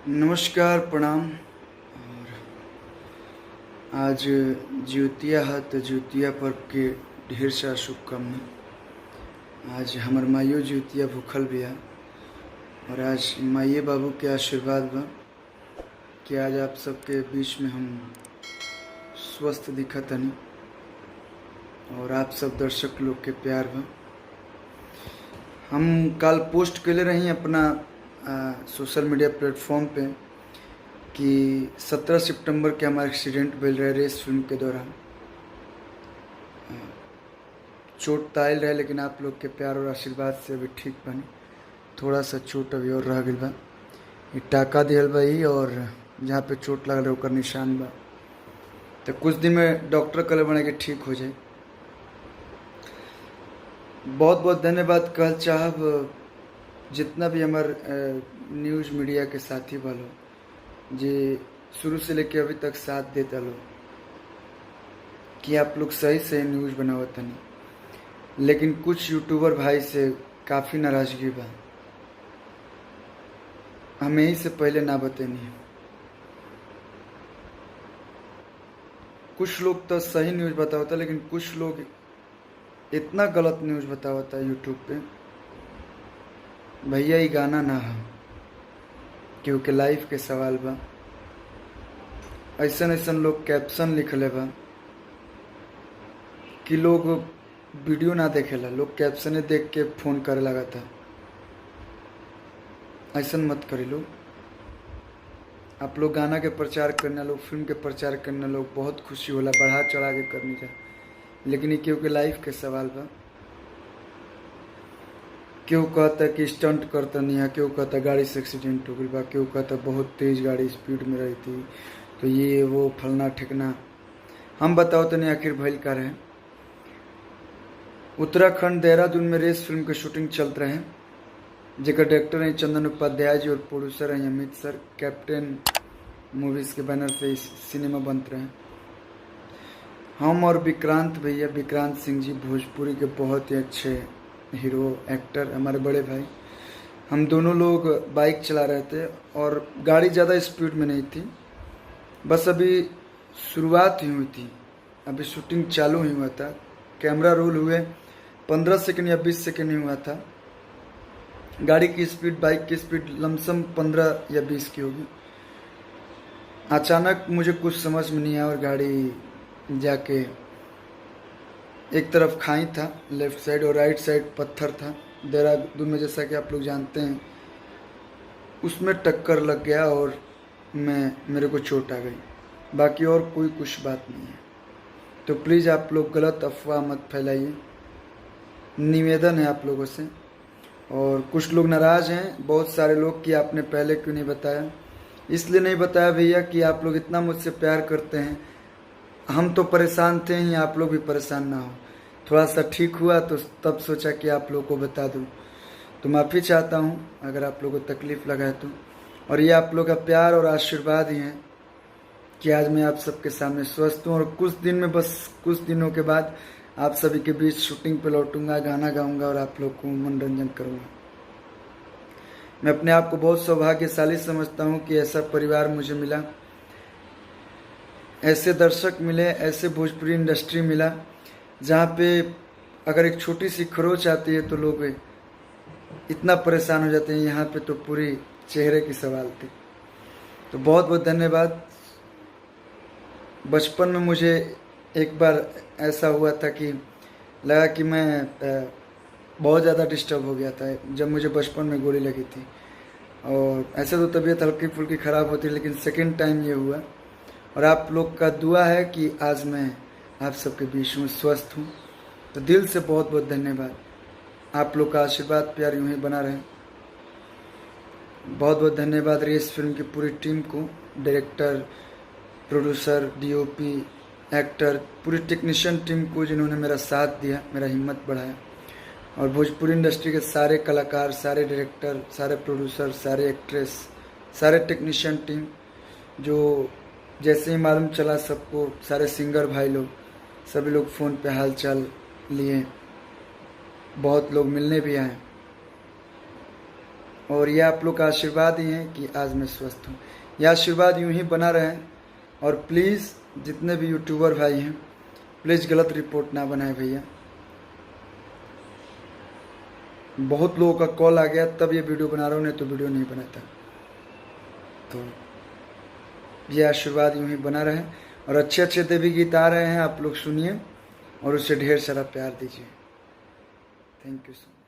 नमस्कार, प्रणाम। और आज ज्योतिया है तो ज्योतिया पर्व के ढेर सारा शुभकामना। आज हमार माइयो ज्योतिया भूखल बिया और आज माइये बाबू के आशीर्वाद बा कि आज आप सबके बीच में हम स्वस्थ दिखतनी और आप सब दर्शक लोग के प्यार बा। हम कल पोस्ट कैले रही अपना सोशल मीडिया प्लेटफॉर्म पे कि 17 सितंबर के हमारा एक्सीडेंट भेल रहे रेस फिल्म के दौरान। चोट तो आयल रहे लेकिन आप लोग के प्यार और आशीर्वाद से अभी ठीक बनी। थोड़ा सा चोट अभी और रह गई बा। ये टाका दिहल बा ही और जहाँ पे चोट लगल है ओकर निशान बा, तो कुछ दिन में डॉक्टर कल बने के ठीक हो जाए। बहुत बहुत धन्यवाद कहल चाहब जितना भी हमार न्यूज़ मीडिया के साथी वालों जे शुरू से लेके अभी तक साथ देता लो कि आप लोग सही से न्यूज़ बनावत नहीं, लेकिन कुछ यूट्यूबर भाई से काफ़ी नाराज़गी बा। हमें ही से पहले ना बतेनी। कुछ लोग तो सही न्यूज़ बतावता लेकिन कुछ लोग इतना गलत न्यूज़ बतावता यूट्यूब पे। भैया ये गाना ना हो, क्योंकि लाइफ के सवाल बा। ऐसन ऐसन लोग कैप्शन लिखले बा कि लोग वीडियो ना देखेला, लोग कैप्शने देख के फ़ोन करे लगा था। ऐसन मत करी लोग। आप लोग गाना के प्रचार करना लोग, फिल्म के प्रचार करना लोग, बहुत खुशी होला, बढ़ा चढ़ा के करनी जा, लेकिन ये क्योंकि लाइफ के सवाल बा। क्यों कहता कि स्टंट करता नहीं है, क्यों कहता गाड़ी से एक्सीडेंट हो गई बा, क्यों कहता बहुत तेज़ गाड़ी स्पीड में रही थी तो ये वो फलना ठिकना। हम बताओ तो नहीं आखिर भइल का रहे। उत्तराखंड देहरादून में रेस फिल्म के शूटिंग चलत रहे, जेकर डायरेक्टर हैं चंदन उपाध्याय जी और प्रोड्यूसर हैं अमित सर। कैप्टन मूवीज़ के बैनर से इस सिनेमा बनते रहे। हम और विक्रांत भैया, विक्रांत सिंह जी भोजपुरी के बहुत ही अच्छे हीरो एक्टर, हमारे बड़े भाई, हम दोनों लोग बाइक चला रहे थे और गाड़ी ज़्यादा स्पीड में नहीं थी। बस अभी शुरुआत ही हुई थी, अभी शूटिंग चालू ही हुआ था। कैमरा रोल हुए 15 सेकंड या 20 सेकंड ही हुआ था। गाड़ी की स्पीड, बाइक की स्पीड लमसम 15 या 20 की होगी। अचानक मुझे कुछ समझ में नहीं आया और गाड़ी जाके एक तरफ खाई था लेफ्ट साइड और राइट साइड पत्थर था। देहरादून में जैसा कि आप लोग जानते हैं उसमें टक्कर लग गया और मेरे को चोट आ गई। बाकी और कोई कुछ बात नहीं है। तो प्लीज़ आप लोग गलत अफवाह मत फैलाइए, निवेदन है आप लोगों से। और कुछ लोग नाराज़ हैं, बहुत सारे लोग, कि आपने पहले क्यों नहीं बताया। इसलिए नहीं बताया भैया कि आप लोग इतना मुझसे प्यार करते हैं। हम तो परेशान थे ही, आप लोग भी परेशान ना हो। थोड़ा सा ठीक हुआ तो तब सोचा कि आप लोग को बता दूं। तो माफ़ी चाहता हूं अगर आप लोगों को तकलीफ़ लगा है तो। और ये आप लोग का प्यार और आशीर्वाद ही है कि आज मैं आप सबके सामने स्वस्थ हूँ। और कुछ दिन में, बस कुछ दिनों के बाद आप सभी के बीच शूटिंग पे लौटूंगा, गाना गाऊंगा और आप लोग को मनोरंजन करूँगा। मैं अपने आप को बहुत सौभाग्यशाली समझता हूँ कि ऐसा परिवार मुझे मिला, ऐसे दर्शक मिले, ऐसे भोजपुरी इंडस्ट्री मिला जहाँ पे अगर एक छोटी सी खरोच आती है तो लोग इतना परेशान हो जाते हैं। यहाँ पे तो पूरी चेहरे की सवाल थी। तो बहुत बहुत धन्यवाद। बचपन में मुझे एक बार ऐसा हुआ था कि लगा कि मैं बहुत ज़्यादा डिस्टर्ब हो गया था जब मुझे बचपन में गोली लगी थी। और ऐसे तो तबीयत हल्की फुल्की ख़राब होती, लेकिन सेकेंड टाइम ये हुआ। और आप लोग का दुआ है कि आज मैं आप सबके बीच में स्वस्थ हूँ। तो दिल से बहुत बहुत धन्यवाद। आप लोग का आशीर्वाद प्यार यूँ ही बना रहे। बहुत बहुत धन्यवाद रेस फिल्म की पूरी टीम को, डायरेक्टर, प्रोड्यूसर, डीओपी, एक्टर, पूरी टेक्नीशियन टीम को जिन्होंने मेरा साथ दिया, मेरा हिम्मत बढ़ाया। और भोजपुरी इंडस्ट्री के सारे कलाकार, सारे डायरेक्टर, सारे प्रोड्यूसर, सारे एक्ट्रेस, सारे टेक्नीशियन टीम, जो जैसे ही मालूम चला सबको, सारे सिंगर भाई लोग, सभी लोग फ़ोन पे हाल चाल लिए। बहुत लोग मिलने भी आए। और यह आप लोग का आशीर्वाद ही है कि आज मैं स्वस्थ हूँ। यह आशीर्वाद यूं ही बना रहे और प्लीज़ जितने भी यूट्यूबर भाई हैं प्लीज़ गलत रिपोर्ट ना बनाए भैया। बहुत लोगों का कॉल आ गया तब ये वीडियो बना रहा हूँ, नहीं तो वीडियो नहीं बनाता। तो ये आशीर्वाद यूं ही बना रहे और अच्छे अच्छे देवी गीत आ रहे हैं, आप लोग सुनिए और उससे ढेर सारा प्यार दीजिए। Thank you so much.